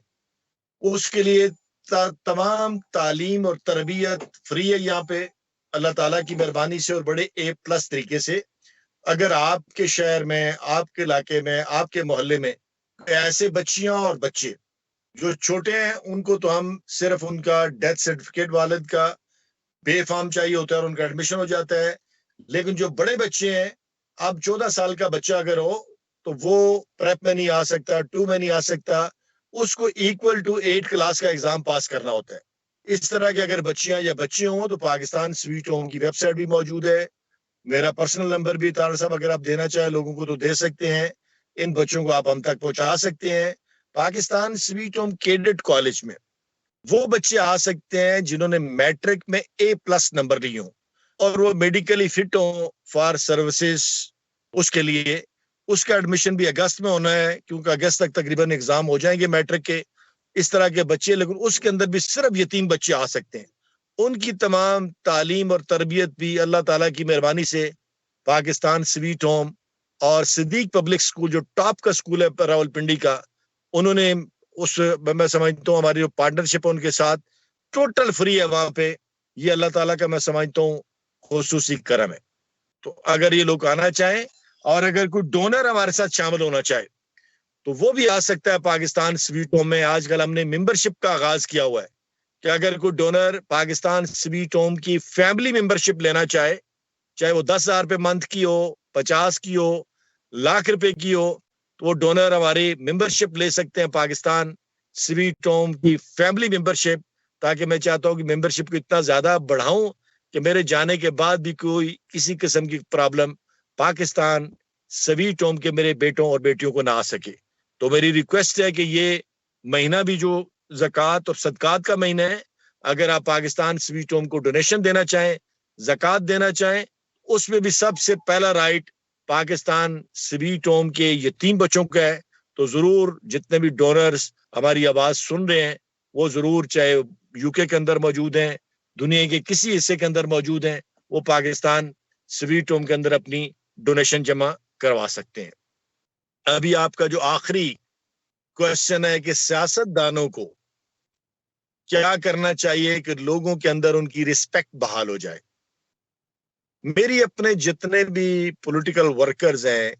اس کے لیے تمام تعلیم اور تربیت فری ہے یہاں پہ اللہ تعالیٰ کی مہربانی سے اور بڑے A+ طریقے سے. اگر آپ کے شہر میں، آپ کے علاقے میں، آپ کے محلے میں ایسے بچیاں اور بچے جو چھوٹے ہیں، ان کو تو ہم صرف ان کا ڈیتھ سرٹیفکیٹ والد کا بے فارم چاہیے ہوتا ہے اور ان کا ایڈمیشن ہو جاتا ہے. لیکن جو بڑے بچے ہیں، اب 14 سال کا بچہ اگر ہو تو وہ پریپ میں نہیں آ سکتا، 2 میں نہیں آ سکتا، اس کو ایکول ٹو 8 کلاس کا ایگزام پاس کرنا ہوتا ہے. اس طرح کے اگر بچیاں یا بچے ہوں تو پاکستان سویٹ ہوم کی ویب سائٹ بھی موجود ہے. میرا پرسنل نمبر بھی طارق صاحب اگر آپ دینا چاہیں لوگوں کو تو دے سکتے ہیں. ان بچوں کو آپ ہم تک پہنچا سکتے ہیں. Pakistan sweet home cadet college میں وہ بچے آ سکتے ہیں جنہوں نے میٹرک میں A+ نمبر لیے ہوں اور وہ میڈیکلی فٹ ہوں فار سروسز. اس کے لیے اس کا ایڈمیشن بھی اگست میں ہونا ہے کیونکہ اگست تک تقریباً ایگزام ہو جائیں گے میٹرک کے. اس طرح کے بچے، لیکن اس کے اندر بھی صرف یتیم بچے آ سکتے ہیں. ان کی تمام تعلیم اور تربیت بھی اللہ تعالیٰ کی مہربانی سے پاکستان سویٹ ہوم اور صدیق پبلک سکول جو ٹاپ کا سکول ہے راولپنڈی کا، انہوں نے اس میں سمجھتا ہوں ہماری جو پارٹنرشپ ہے ان کے ساتھ ٹوٹل فری ہے وہاں پہ. یہ اللہ تعالیٰ کا میں سمجھتا ہوں خصوصی کرم ہے. تو اگر یہ لوگ آنا چاہیں اور اگر کوئی ڈونر ہمارے ساتھ شامل ہونا چاہے تو وہ بھی آ سکتا ہے پاکستان سویٹ ہوم میں. آج کل ہم نے ممبرشپ کا آغاز کیا ہوا ہے کہ اگر کوئی ڈونر پاکستان سویٹ ہوم کی فیملی ممبرشپ لینا چاہے، چاہے وہ 10,000 روپے منتھ کی ہو، 50 کی ہو، لاکھ روپے کی ہو، تو وہ ڈونر ہماری ممبرشپ لے سکتے ہیں پاکستان سویٹ ہوم کی فیملی ممبرشپ. تاکہ میں چاہتا ہوں کہ ممبرشپ کو اتنا زیادہ بڑھاؤں کہ میرے جانے کے بعد بھی کوئی کسی قسم کی پرابلم پاکستان سویٹ ہوم کے میرے بیٹوں اور بیٹیوں کو نہ آ سکے. تو میری ریکویسٹ ہے کہ یہ مہینہ بھی جو زکوٰۃ اور صدقات کا مہینہ ہے، اگر آپ پاکستان سویٹ ہوم کو ڈونیشن دینا چاہیں، زکوٰۃ دینا چاہیں، اس میں بھی سب سے پہلا رائٹ پاکستان سویٹ ہوم کے یتیم بچوں کا ہے. تو ضرور جتنے بھی ڈونرز ہماری آواز سن رہے ہیں وہ ضرور، چاہے UK کے اندر موجود ہیں، دنیا کے کسی حصے کے اندر موجود ہیں، وہ پاکستان سویٹ ہوم کے اندر اپنی ڈونیشن جمع کروا سکتے ہیں. ابھی آپ کا جو آخری کوشچن ہے کہ سیاست دانوں کو کیا کرنا چاہیے کہ لوگوں کے اندر ان کی رسپیکٹ بحال ہو جائے. میری اپنے جتنے بھی پولیٹیکل ورکرز ہیں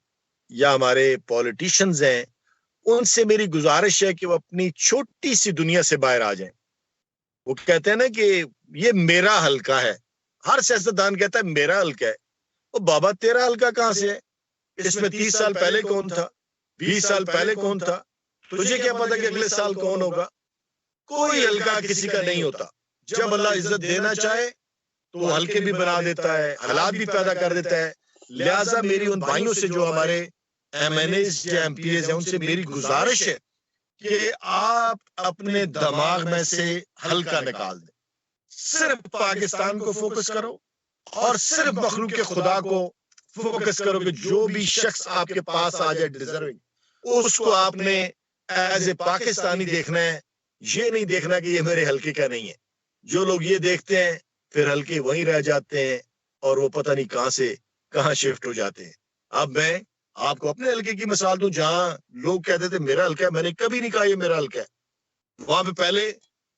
یا ہمارے پولیٹیشنز ہیں ان سے میری گزارش ہے کہ وہ اپنی چھوٹی سی دنیا سے باہر آ جائیں. وہ کہتے ہیں نا کہ یہ میرا حلقہ ہے، ہر سیاستدان کہتا ہے میرا حلقہ ہے. وہ بابا تیرا حلقہ کہاں سے ہے؟ اس میں 30 سال پہلے کون تھا، 20 سال پہلے کون تھا، تجھے کیا پتا کہ اگلے سال کون ہوگا؟ کوئی حلقہ کسی کا نہیں ہوتا. جب اللہ عزت دینا چاہے تو وہ حلقے بھی بنا دیتا ہے، حالات بھی پیدا کر دیتا ہے. لہٰذا میری ان بھائیوں سے جو ہمارے ایم این ایز یا ایم پی ایز ہیں ان سے میری گزارش ہے کہ آپ اپنے دماغ میں سے حلقہ نکال دیں، صرف پاکستان کو فوکس کرو اور صرف مخلوق خدا کو فوکس کرو کہ جو بھی شخص آپ کے پاس آ جائے ڈیزرونگ، اس کو آپ نے ایز اے پاکستانی دیکھنا ہے. یہ نہیں دیکھنا کہ یہ میرے حلقے کا نہیں ہے. جو لوگ یہ دیکھتے ہیں پھر حلقے وہیں رہ جاتے ہیں اور وہ پتہ نہیں کہاں سے کہاں شفٹ ہو جاتے ہیں. اب میں آپ کو اپنے حلقے کی مثال دوں جہاں لوگ کہتے تھے میرا حلقہ ہے، میں نے کبھی نہیں کہا یہ میرا حلقہ ہے. وہاں پہ پہلے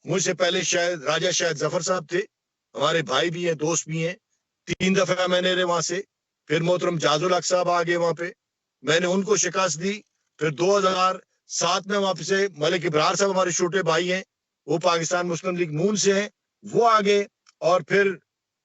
مجھ سے پہلے شاید راجہ شاہد ظفر صاحب تھے، ہمارے بھائی بھی ہیں، دوست بھی ہیں. 3 دفعہ میں نے رہے وہاں سے. پھر محترم جاز الحق صاحب آ گئے وہاں پہ، میں نے ان کو شکست دی. پھر 2007 میں وہاں پہ سے ملک ابرار صاحب ہمارے چھوٹے بھائی ہیں، وہ پاکستان مسلم لیگ نون سے ہیں، وہ آگے. اور پھر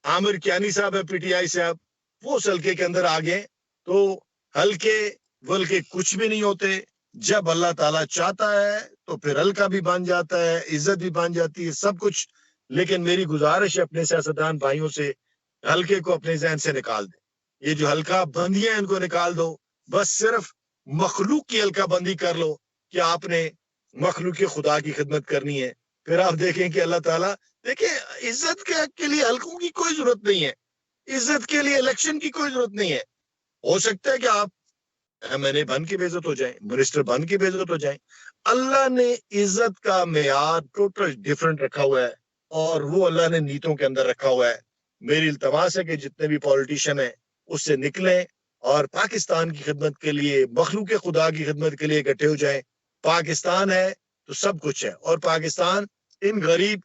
عامر کیانی صاحب ہے پی ٹی آئی صاحب، وہ اس حلقے کے اندر آگے. تو حلقے بلکہ کچھ بھی نہیں ہوتے. جب اللہ تعالیٰ چاہتا ہے تو پھر حلقہ بھی بن جاتا ہے، عزت بھی بن جاتی ہے، سب کچھ. لیکن میری گزارش ہے اپنے سیاستدان بھائیوں سے حلقے کو اپنے ذہن سے نکال دیں. یہ جو حلقہ بندیاں ان کو نکال دو. بس صرف مخلوق کی حلقہ بندی کر لو کہ آپ نے مخلوق خدا کی خدمت کرنی ہے. پھر آپ دیکھیں کہ اللہ تعالیٰ، دیکھیں عزت کے لیے حلقوں کی کوئی ضرورت نہیں ہے، عزت کے لیے الیکشن کی کوئی ضرورت نہیں ہے. ہو سکتا ہے کہ آپ ایم این اے بن کے بے عزت ہو جائیں، منسٹر بن کے بے عزت ہو جائیں. اللہ نے عزت کا معیار ٹوٹل ڈیفرنٹ رکھا ہوا ہے اور وہ اللہ نے نیتوں کے اندر رکھا ہوا ہے. میری التماس ہے کہ جتنے بھی پولیٹیشین ہیں اس سے نکلیں اور پاکستان کی خدمت کے لیے، مخلوق خدا کی خدمت کے لیے اکٹھے ہو جائیں. پاکستان ہے تو سب کچھ ہے، اور پاکستان ان غریب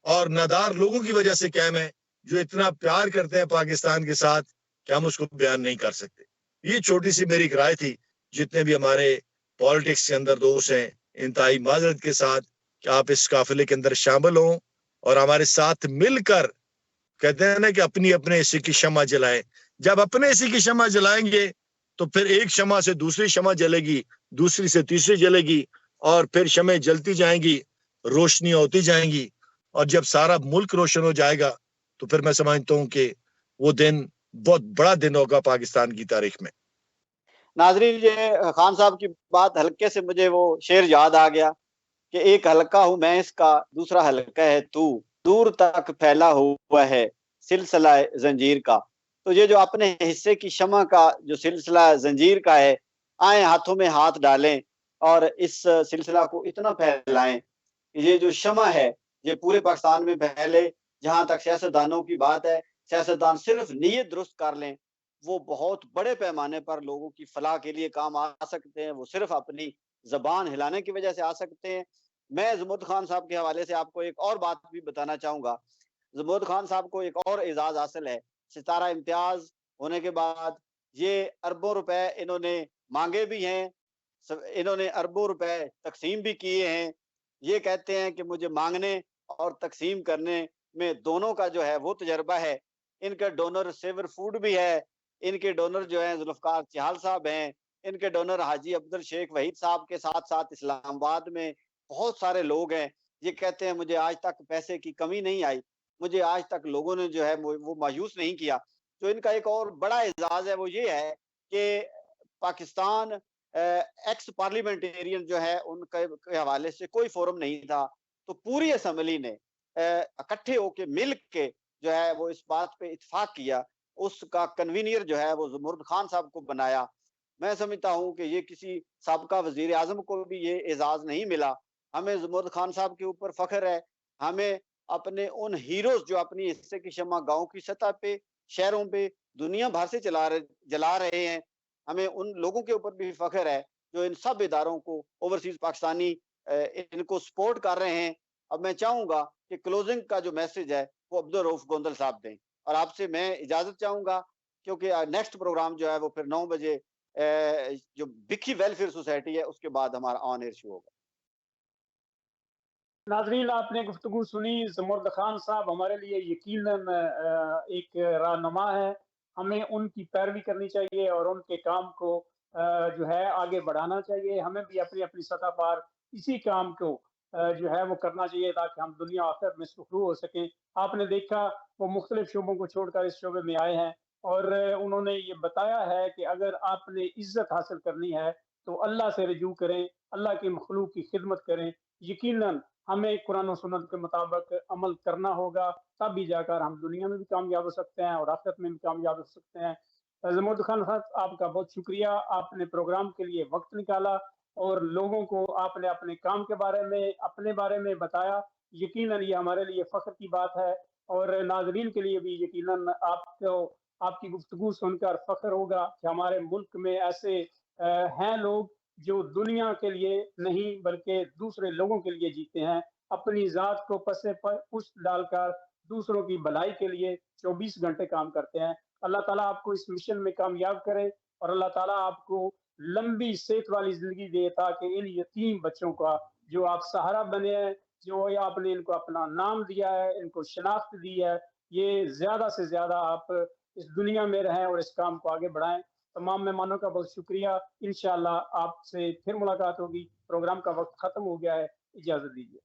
اور نادار لوگوں کی وجہ سے قائم ہے جو اتنا پیار کرتے ہیں پاکستان کے ساتھ کہ ہم اس کو بیان نہیں کر سکتے. یہ چھوٹی سی میری رائے تھی. جتنے بھی ہمارے پالیٹکس کے اندر دوست ہیں، انتہائی معذرت کے ساتھ کہ آپ اس قافلے کے اندر شامل ہوں اور ہمارے ساتھ مل کر، کہتے ہیں نا کہ اپنی اپنے حصے کی شمع جلائیں. جب اپنے حصے کی شمع جلائیں گے تو پھر ایک شمع سے دوسری شمع جلے گی، دوسری سے تیسری جلے گی، اور پھر شمع جلتی جائیں گی، روشنی ہوتی جائیں گی. اور جب سارا ملک روشن ہو جائے گا تو پھر میں سمجھتا ہوں کہ وہ دن بہت بڑا دن ہوگا پاکستان کی تاریخ میں. ناظرین، یہ خان صاحب کی بات حلقے سے مجھے وہ شعر یاد آ گیا کہ ایک حلقہ ہوں میں اس کا، دوسرا حلقہ ہے تو، دور تک پھیلا ہوا ہے سلسلہ زنجیر کا. تو یہ جو اپنے حصے کی شمع کا جو سلسلہ زنجیر کا ہے، آئیں ہاتھوں میں ہاتھ ڈالیں اور اس سلسلہ کو اتنا پھیلائیں. یہ جو شمع ہے یہ پورے پاکستان میں پھیلے. جہاں تک سیاستدانوں کی بات ہے، سیاستدان صرف نیت درست کر لیں، وہ بہت بڑے پیمانے پر لوگوں کی فلاح کے لیے کام آ سکتے ہیں. وہ صرف اپنی زبان ہلانے کی وجہ سے آ سکتے ہیں. میں زمرد خان صاحب کے حوالے سے آپ کو ایک اور بات بھی بتانا چاہوں گا. زمرد خان صاحب کو ایک اور اعزاز حاصل ہے. ستارہ امتیاز ہونے کے بعد یہ اربوں روپے انہوں نے مانگے بھی ہیں، انہوں نے اربوں روپے تقسیم بھی کیے ہیں. یہ کہتے ہیں کہ مجھے مانگنے اور تقسیم کرنے میں دونوں کا جو ہے وہ تجربہ ہے. ان کا ڈونر سیور فوڈ بھی ہے. ان کے ڈونر جو ہیں ذوالفقار چہال صاحب ہیں. ان کے ڈونر حاجی عبد الشیخ وحید صاحب کے ساتھ ساتھ اسلام آباد میں بہت سارے لوگ ہیں. یہ کہتے ہیں مجھے آج تک پیسے کی کمی نہیں آئی، مجھے آج تک لوگوں نے جو ہے وہ مایوس نہیں کیا. تو ان کا ایک اور بڑا اعزاز ہے، وہ یہ ہے کہ پاکستان ایکس پارلیمنٹیرین جو ہے ان کے حوالے سے کوئی فورم نہیں تھا، تو پوری اسمبلی نے اکٹھے ہو کے مل کے جو ہے وہ اس بات پہ اتفاق کیا. اس کا کنوینئر جو ہے وہ زمرد خان صاحب کو بنایا. میں سمجھتا ہوں کہ یہ کسی سابقہ وزیر اعظم کو بھی یہ اعزاز نہیں ملا. ہمیں زمرد خان صاحب کے اوپر فخر ہے. ہمیں اپنے ان ہیروز جو اپنی حصے کی شمع گاؤں کی سطح پہ، شہروں پہ، دنیا بھر سے جلا رہے ہیں، ہمیں ان لوگوں کے اوپر بھی فخر ہے جو ان سب اداروں کو، اوورسیز پاکستانی ان کو سپورٹ کر رہے ہیں. اب میں چاہوں گا کہ کلوزنگ کا جو میسج ہے وہ عبدالرؤف گوندل صاحب دیں، اور آپ سے میں اجازت چاہوں گا کیونکہ نیکسٹ پروگرام جو ہے وہ پھر 9 بجے جو بکھی ویلفیئر سوسائٹی ہے اس کے بعد ہمارا آن ایئر شو ہوگا۔ ناظرین، آپ نے گفتگو سنی، زمرد خان صاحب ہمارے لیے یقیناً ایک رہنما ہے، ہمیں ان کی پیروی کرنی چاہیے اور ان کے کام کو جو ہے آگے بڑھانا چاہیے۔ ہمیں بھی اپنی اپنی سطح پر اسی کام کو جو ہے وہ کرنا چاہیے تاکہ ہم دنیا آخرت میں سخرو ہو سکیں۔ آپ نے دیکھا وہ مختلف شعبوں کو چھوڑ کر اس شعبے میں آئے ہیں اور انہوں نے یہ بتایا ہے کہ اگر آپ نے عزت حاصل کرنی ہے تو اللہ سے رجوع کریں، اللہ کی مخلوق کی خدمت کریں۔ یقیناً ہمیں قرآن و سنت کے مطابق عمل کرنا ہوگا، تب بھی جا کر ہم دنیا میں بھی کامیاب ہو سکتے ہیں اور آخرت میں بھی کامیاب ہو سکتے ہیں۔ زمرد خان صاحب، آپ کا بہت شکریہ، آپ نے پروگرام کے لیے وقت نکالا اور لوگوں کو آپ نے اپنے کام کے بارے میں، اپنے بارے میں بتایا۔ یقیناً یہ ہمارے لیے فخر کی بات ہے اور ناظرین کے لیے بھی یقیناً آپ کی گفتگو سن کر فخر ہوگا کہ ہمارے ملک میں ایسے ہیں لوگ جو دنیا کے لیے نہیں بلکہ دوسرے لوگوں کے لیے جیتے ہیں، اپنی ذات کو پسے پر پشت ڈال کر دوسروں کی بھلائی کے لیے 24 گھنٹے کام کرتے ہیں۔ اللہ تعالیٰ آپ کو اس مشن میں کامیاب کرے اور اللہ تعالیٰ آپ کو لمبی صحت والی زندگی دے تاکہ ان یتیم بچوں کا جو آپ سہارا بنے ہیں، جو آپ نے ان کو اپنا نام دیا ہے، ان کو شناخت دی ہے، یہ زیادہ سے زیادہ آپ اس دنیا میں رہیں اور اس کام کو آگے بڑھائیں۔ تمام مہمانوں کا بہت شکریہ، انشاءاللہ آپ سے پھر ملاقات ہوگی۔ پروگرام کا وقت ختم ہو گیا ہے، اجازت دیجیے۔